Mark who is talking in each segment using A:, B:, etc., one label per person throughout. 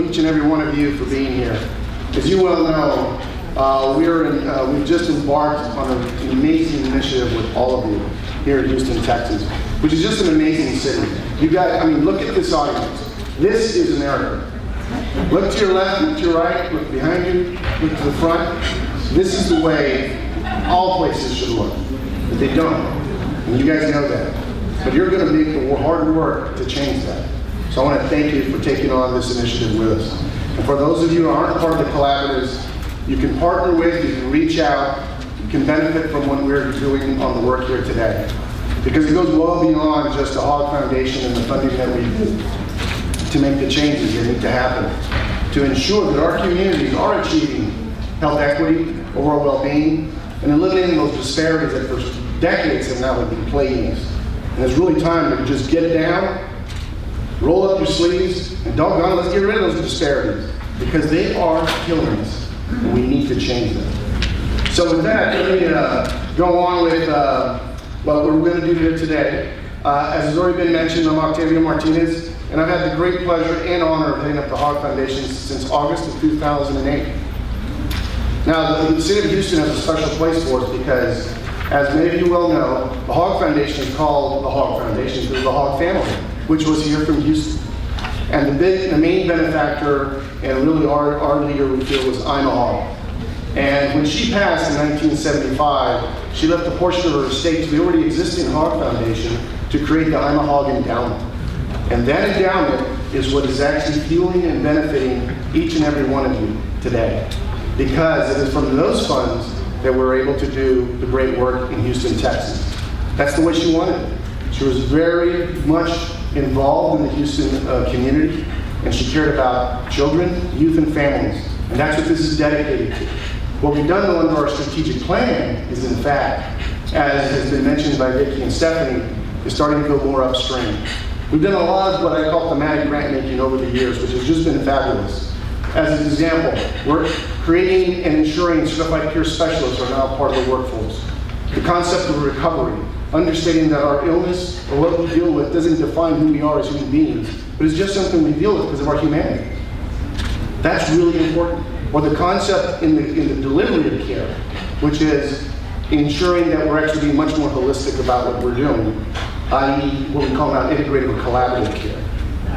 A: each and every one of you for being here. As you well know, we've just embarked on an amazing initiative with all of you here in Houston, Texas, which is just an amazing city. You guys, I mean, look at this audience. This is America. Look to your left, look to your right, look behind you, look to the front. This is the way all places should look, but they don't. And you guys know that. But you're going to make the hard work to change that. So I want to thank you for taking on this initiative with us. And for those of you who aren't part of the collaboratives, you can partner with, you can reach out, you can benefit from what we're doing on the work here today. Because it goes well beyond just the Hogg Foundation and the funding that we do to make the changes that need to happen, to ensure that our communities are achieving health equity, overall well-being, and eliminating those disparities that for decades have now been plaguing us. And it's really time to just get down, roll up your sleeves, and doggone, let's get rid of those disparities, because they are killing us, and we need to change them. So with that, let me go on with what we're going to do here today. As has already been mentioned, I'm Octavio Martinez, and I've had the great pleasure and honor of heading up the Hogg Foundation since August of 2008. Now, the city of Houston has a special place for us because, as many of you well know, the Hogg Foundation is called the Hogg Foundation because of the Hogg family, which was here from Houston. And the main benefactor, and really our leader, we feel, was Ima Hogg. And when she passed in 1975, she left a portion of her estate to the already existing Hogg Foundation to create the Ima Hogg Endowment. And that endowment is what is actually fueling and benefiting each and every one of you today. Because it is from those funds that we're able to do the great work in Houston, Texas. That's the way she wanted it. She was very much involved in the Houston community, and she cared about children, youth, and families. And that's what this is dedicated to. What we've done though under our strategic plan is, in fact, as has been mentioned by Vicki and Stephanie, is starting to go more upstream. We've done a lot of what I call thematic grant making over the years, which has just been fabulous. As an example, we're creating and ensuring certified peer specialists are now part of the workforce. The concept of recovery, understanding that our illness or what we deal with doesn't define who we are as human beings, but it's just something we deal with because of our humanity. That's really important. Or the concept in the delivery of care, which is ensuring that we're actually being much more holistic about what we're doing, i.e. what we call now integrated or collaborative care,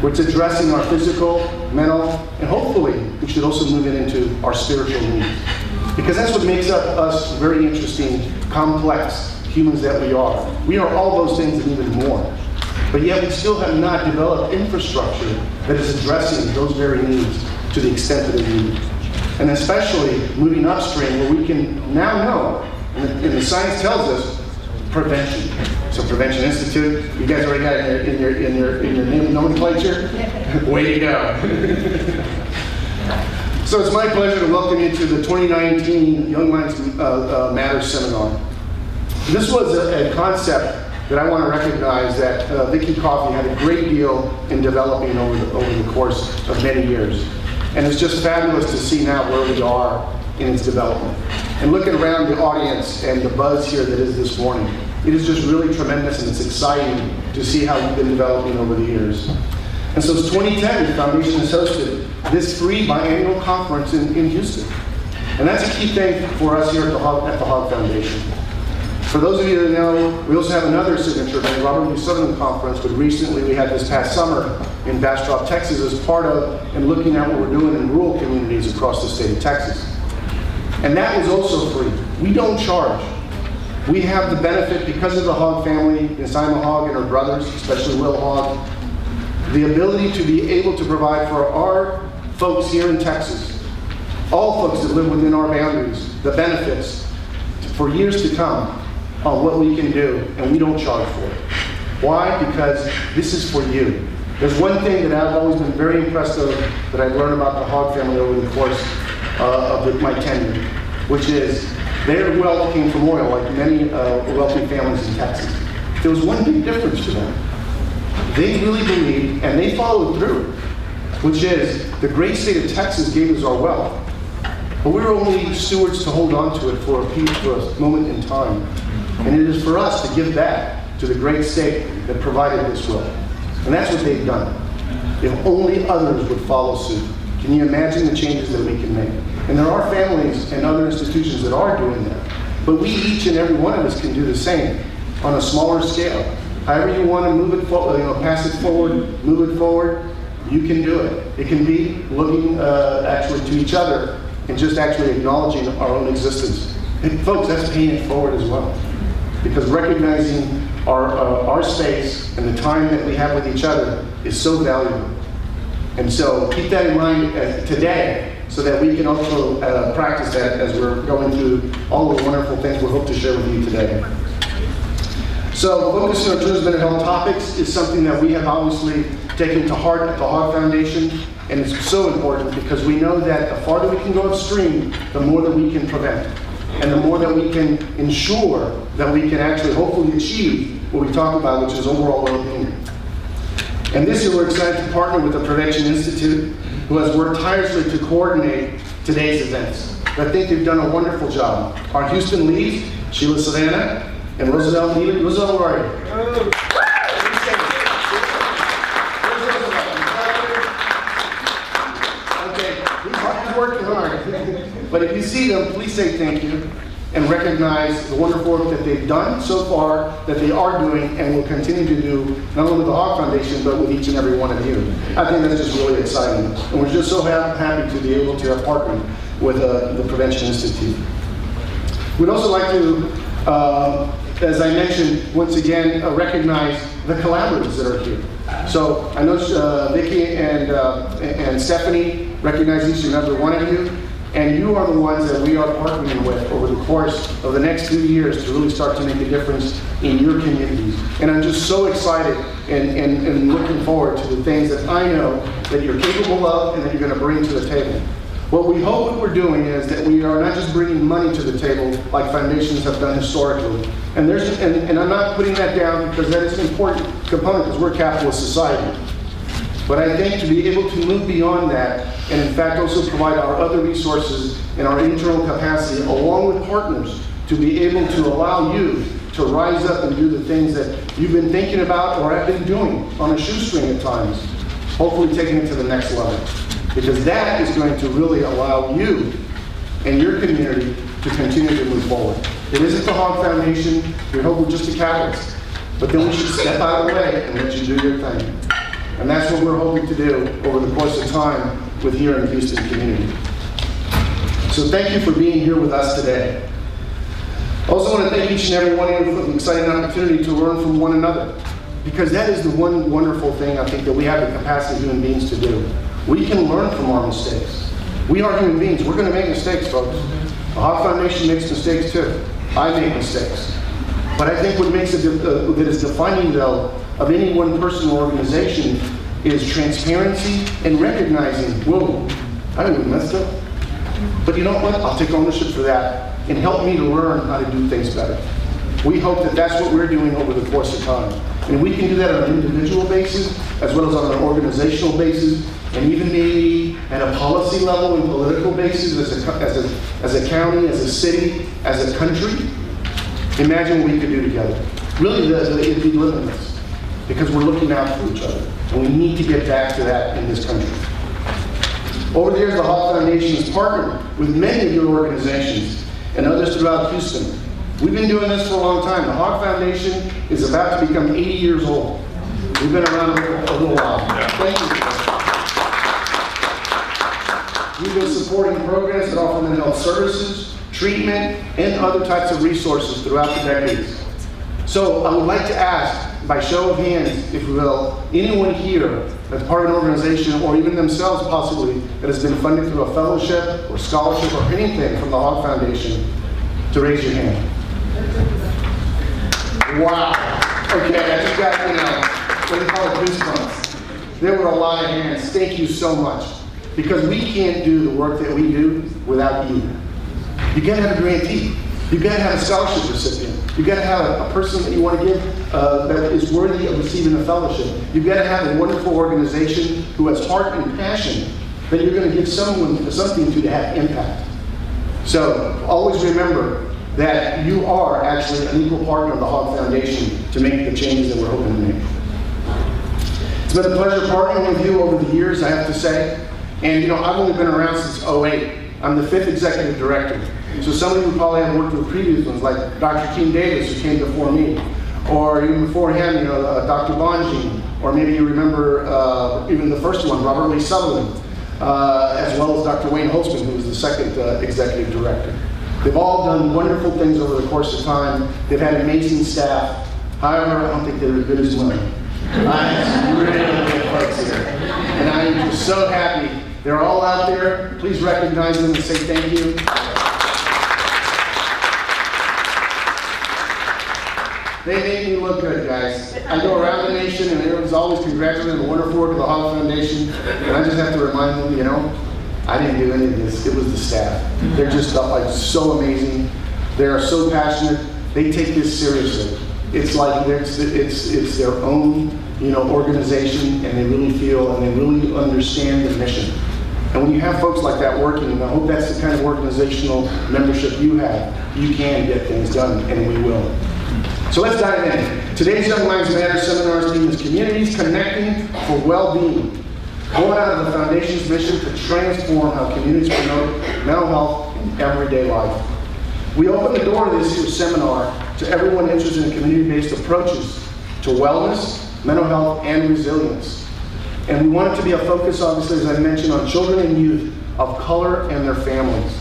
A: which is addressing our physical, mental, and hopefully we should also move it into our spiritual needs. Because that's what makes up us very interesting, complex humans that we are. We are all those things and even more. But yet we still have not developed infrastructure that is addressing those very needs to the extent that they need. And especially moving upstream where we can now know, and the science tells us, prevention. So Prevention Institute, you guys already got it in your name nomenclature? Way to go. So it's my pleasure to welcome you to the 2019 Young Minds Matters Seminar. This was a concept that I want to recognize that Vicki Coffey had a great deal in developing over the course of many years. And it's just fabulous to see now where we are in its development. And looking around the audience and the buzz here that is this morning, it is just really tremendous, and it's exciting to see how we've been developing over the years. And so since 2010, the Foundation has hosted this free biannual conference in Houston. And that's a key thing for us here at the Hogg Foundation. For those of you that know, we also have another signature event, Robert Louis Southern Conference, but recently we had this past summer in Bastrop, Texas, as part of and looking at what we're doing in rural communities across the state of Texas. And that was also free. We don't charge. We have the benefit, because of the Hogg family, Ms. Ima Hogg and her brothers, especially Will Hogg, the ability to be able to provide for our folks here in Texas, all folks that live within our boundaries, the benefits for years to come on what we can do, and we don't charge for it. Why? Because this is for you. There's one thing that I've always been very impressed with that I've learned about the Hogg family over the course of my tenure, which is their wealth came from oil, like many wealthy families in Texas. There was one big difference for them. They really believed, and they followed through, which is the great state of Texas gave us our wealth, but we were only stewards to hold on to it for a moment in time. And it is for us to give back to the great state that provided this wealth. And that's what they've done. If only others would follow suit. Can you imagine the changes that we can make? And there are families and other institutions that are doing that. But we, each and every one of us, can do the same on a smaller scale. However you want to move it forward, pass it forward, move it forward, you can do it. It can be looking actually to each other and just actually acknowledging our own existence. And folks, that's paying it forward as well. Because recognizing our space and the time that we have with each other is so valuable. And so keep that in mind today, so that we can also practice that as we're going through all the wonderful things we hope to share with you today. So focusing on children's mental health topics is something that we have obviously taken to heart at the Hogg Foundation, and it's so important because we know that the farther we can go upstream, the more that we can prevent, and the more that we can ensure that we can actually hopefully achieve what we talk about, which is overall well-being. And this year we're excited to partner with the Prevention Institute, who has worked tirelessly to coordinate today's events. I think they've done a wonderful job. Our Houston leads, Sheila Savannah and Roselle Neely. Roselle, where are you? Okay, he's working hard. But if you see them, please say thank you and recognize the wonderful work that they've done so far, that they are doing, and will continue to do, not only with the Hogg Foundation, but with each and every one of you. I think that's just really exciting. And we're just so happy to be able to have partnered with the Prevention Institute. We'd also like to, as I mentioned, once again, recognize the collaborators that are here. So I know Vicki and Stephanie recognize each and every one of you. And you are the ones that we are partnering with over the course of the next few years to really start to make a difference in your communities. And I'm just so excited and looking forward to the things that I know that you're capable of and that you're going to bring to the table. What we hope what we're doing is that we are not just bringing money to the table like foundations have done historically. And I'm not putting that down because that is an important component because we're a capitalist society. But I think to be able to move beyond that, and in fact also provide our other resources and our internal capacity along with partners to be able to allow you to rise up and do the things that you've been thinking about or have been doing on a shoestring at times, hopefully taking it to the next level. Because that is going to really allow you and your community to continue to move forward. It isn't the Hogg Foundation, we hope we're just a catalyst, but then we should step out of the way and let you do your thing. And that's what we're hoping to do over the course of time with here in the Houston community. So thank you for being here with us today. I also want to thank each and every one of you for the exciting opportunity to learn from one another. Because that is the one wonderful thing I think that we have the capacity as human beings to do. We can learn from our mistakes. We are human beings. We're going to make mistakes, folks. The Hogg Foundation makes mistakes too. I make mistakes. But I think what makes it that is defining, though, of any one person or organization is transparency and recognizing, whoa, I didn't even mess up. But you know what? I'll take ownership for that and help me to learn how to do things better. We hope that that's what we're doing over the course of time. And we can do that on an individual basis, as well as on an organizational basis, and even maybe at a policy level and political basis as a county, as a city, as a country. Imagine what we could do together. Really, it'd be limitless, because we're looking out for each other. And we need to get back to that in this country. Over the years, the Hogg Foundation has partnered with many of your organizations and others throughout Houston. We've been doing this for a long time. The Hogg Foundation is about to become 80 years old. We've been around a little while. Thank you. We've been supporting programs that offer mental health services, treatment, and other types of resources throughout the decades. So I would like to ask, by show of hands, if you will, anyone here that's part of an organization, or even themselves possibly, that has been funded through a fellowship or scholarship or anything from the Hogg Foundation, to raise your hand. Wow. Okay, I just got, what do you call it, goosebumps. There were a lot of hands. Thank you so much. Because we can't do the work that we do without you. You gotta have a grantee. You gotta have a scholarship recipient. You gotta have a person that you want to give that is worthy of receiving a fellowship. You gotta have a wonderful organization who has heart and passion that you're gonna give someone something to have impact. So always remember that you are actually an equal partner of the Hogg Foundation to make the changes that we're hoping to make. It's been a pleasure partnering with you over the years, I have to say. And I've only been around since '08. I'm the 5th executive director. So some of you probably have worked with previous ones, like Dr. Keene Davis, who came before me, or even before him, Dr. Bonjean, or maybe you remember even the first one, Robert Lee Sutherland, as well as Dr. Wayne Holtzman, who was the 2nd executive director. They've all done wonderful things over the course of time. They've had amazing staff. However, I don't think they're as good as mine. I have some really good folks here. And I am just so happy. They're all out there. Please recognize them and say thank you. They make me look good, guys. I go around the nation and everyone's always congratulating the wonderful work of the Hogg Foundation. And I just have to remind them, I didn't do any of this. It was the staff. They're just so amazing. They are so passionate. They take this seriously. It's like it's their own organization, and they really feel and they really understand the mission. And when you have folks like that working, and I hope that's the kind of organizational membership you have, you can get things done, and we will. So let's dive in. Today's Young Minds Matter seminars theme is Communities Connecting for Well-Being, going out of the Foundation's mission to transform how communities promote mental health in everyday life. We open the door to this year's seminar to everyone interested in community-based approaches to wellness, mental health, and resilience. And we want it to be a focus, obviously, as I mentioned, on children and youth of color and their families.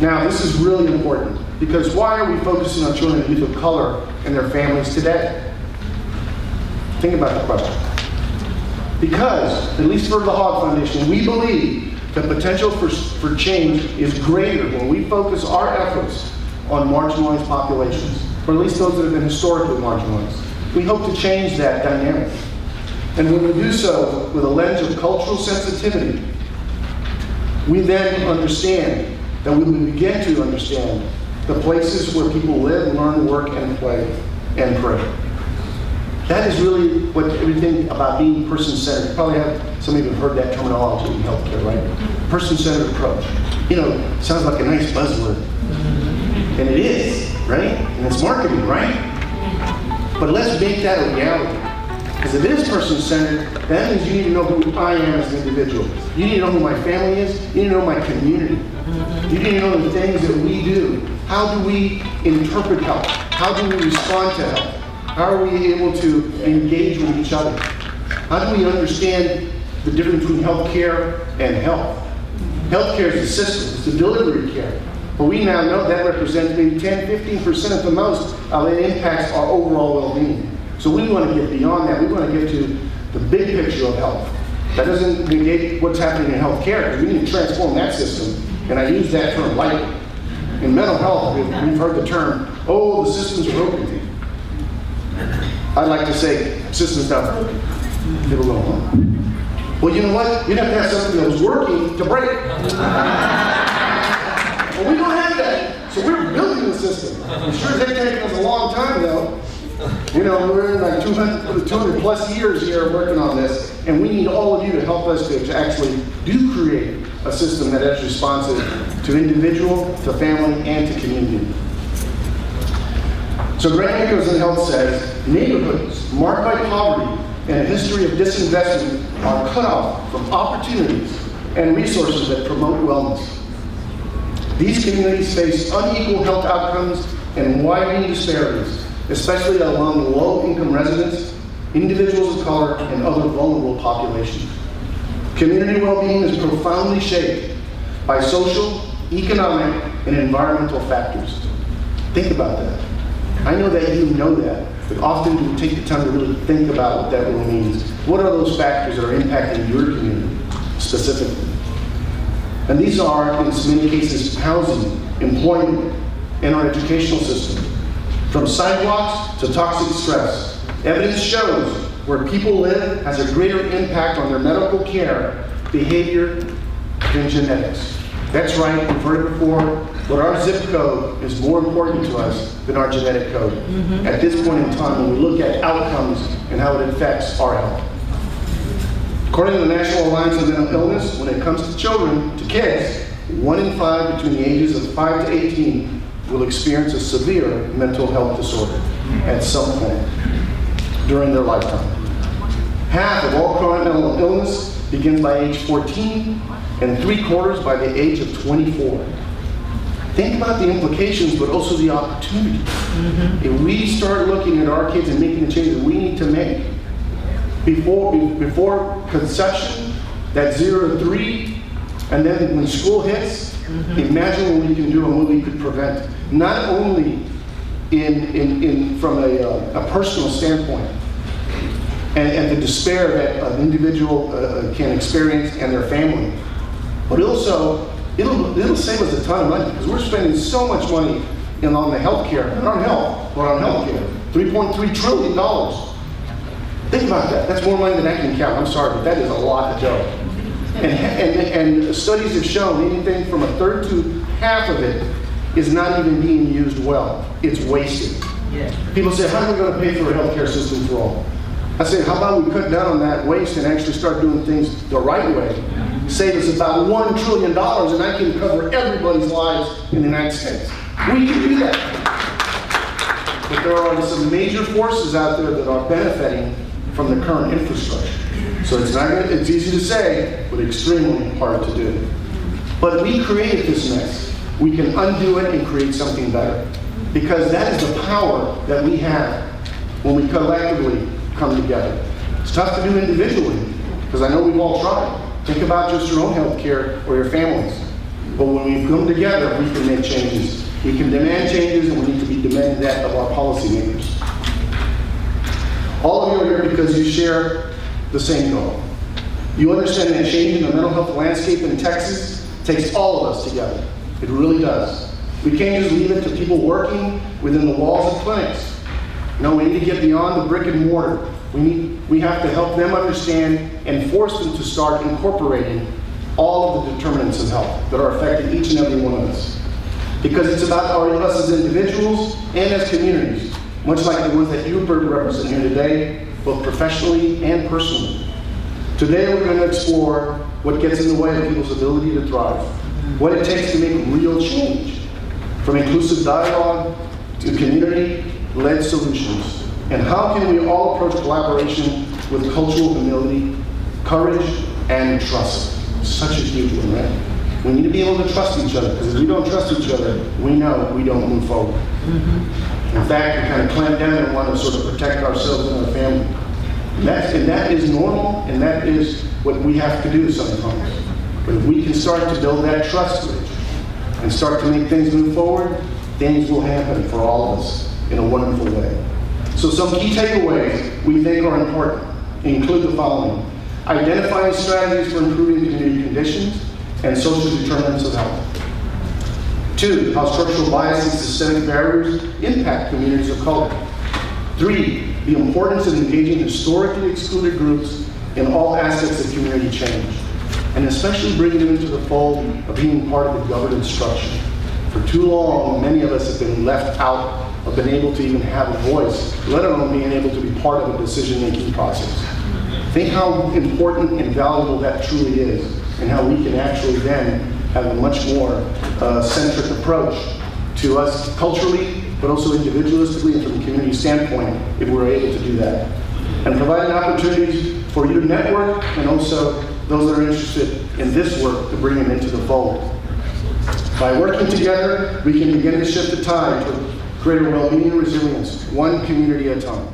A: Now, this is really important, because why are we focusing on children and youth of color and their families today? Think about the question. Because, at least for the Hogg Foundation, we believe the potential for change is greater when we focus our efforts on marginalized populations, or at least those that have been historically marginalized. We hope to change that dynamic. And when we do so with a lens of cultural sensitivity, we then understand that we will begin to understand the places where people live, learn, work, and play, and pray. That is really what everything about being person-centered. You probably have, some of you have heard that terminology in healthcare, right? Person-centered approach. Sounds like a nice buzzword. And it is, right? And it's marketing, right? But let's make that a reality. Because if it is person-centered, that means you need to know who I am as an individual. You need to know who my family is. You need to know my community. You need to know the things that we do. How do we interpret health? How do we respond to health? How are we able to engage with each other? How do we understand the difference between healthcare and health? Healthcare is a system, it's the delivery of care. But we now know that represents maybe 10-15% at the most of it impacts our overall well-being. So we want to get beyond that. We want to get to the big picture of health. That doesn't negate what's happening in healthcare, because we need to transform that system. And I use that term lightly. In mental health, we've heard the term, the system's broken. I'd like to say, system's not broken. People go, well, you know what? You'd have to have something that was working to break it. Well, we don't have that. So we're building the system. I'm sure it's taken us a long time, though. We're in like 200 plus years here working on this, and we need all of you to help us to actually do create a system that is responsive to individual, to family, and to community. So Grant Nicholson Health says, neighborhoods marked by poverty and a history of disinvestment are cut off from opportunities and resources that promote wellness. These communities face unequal health outcomes and widening disparities, especially among low-income residents, individuals of color, and other vulnerable populations. Community well-being is profoundly shaped by social, economic, and environmental factors. Think about that. I know that you know that, but often do we take the time to really think about what that really means. What are those factors that are impacting your community specifically? And these are, in many cases, housing, employment, and our educational system. From sidewalks to toxic stress, evidence shows where people live has a greater impact on their medical care, behavior, than genetics. That's right, we've heard it before, but our zip code is more important to us than our genetic code. At this point in time, when we look at outcomes and how it affects our health. According to the National Alliance on Mental Illness, when it comes to children, to kids, 1 in 5 between the ages of 5 to 18 will experience a severe mental health disorder at some point during their lifetime. Half of all chronic mental illness begins by age 14, and 3/4 by the age of 24. Think about the implications, but also the opportunities. If we start looking at our kids and making the changes we need to make before conception, that 0 to 3, and then when school hits, imagine what we can do and what we could prevent. Not only from a personal standpoint, and the despair that an individual can experience and their family, but also it'll save us a ton of money, because we're spending so much money on the healthcare, not on health, but on healthcare. $3.3 trillion. Think about that. That's more money than I can count. I'm sorry, but that is a lot of dough. And studies have shown anything from 1/3 to half of it is not even being used well. It's wasted. Yeah. People say, how are we going to pay for a healthcare system for all? I say, how about we cut down on that waste and actually start doing things the right way? Save us about $1 trillion, and I can cover everybody's lives in the United States. We can do that. But there are some major forces out there that are benefiting from the current infrastructure. So it's easy to say, but extremely hard to do. But we created this mess. We can undo it and create something better. Because that is the power that we have when we collectively come together. It's tough to do individually, because I know we've all tried. Think about just your own health care or your families. But when we come together, we can make changes. We can demand changes, and we need to be demanding that of our policymakers. All of you are here because you share the same goal. You understand that changing the mental health landscape in Texas takes all of us together. It really does. We can't just leave it to people working within the walls of clinics. No, we need to get beyond the brick and mortar. We have to help them understand and force them to start incorporating all of the determinants of health that are affecting each and every one of us. Because it's about us as individuals and as communities, much like the ones that you represent here today, both professionally and personally. Today we're going to explore what gets in the way of people's ability to thrive, what it takes to make real change, from inclusive dialogue to community-led solutions, and how can we all approach collaboration with cultural humility, courage, and trust. Such a huge one, right? We need to be able to trust each other, because if we don't trust each other, we know we don't move forward. In fact, we kind of clamp down and want to sort of protect ourselves and our family. And that is normal, and that is what we have to do sometimes. But if we can start to build that trust bridge and start to make things move forward, things will happen for all of us in a wonderful way. So some key takeaways we think are important include the following. Identifying strategies for improving community conditions and social determinants of health. 2, how structural bias and systemic barriers impact communities of color. 3, the importance of engaging historically excluded groups in all aspects of community change, and especially bringing them into the fold of being part of the governance structure. For too long, many of us have been left out of being able to even have a voice, let alone being able to be part of a decision-making process. Think how important and valuable that truly is, and how we can actually then have a much more centric approach to us culturally, but also individualistically and from a community standpoint, if we're able to do that. And providing opportunities for you to network, and also those that are interested in this work to bring them into the fold. By working together, we can begin to shift the tide toward greater well-being and resilience, one community at a time.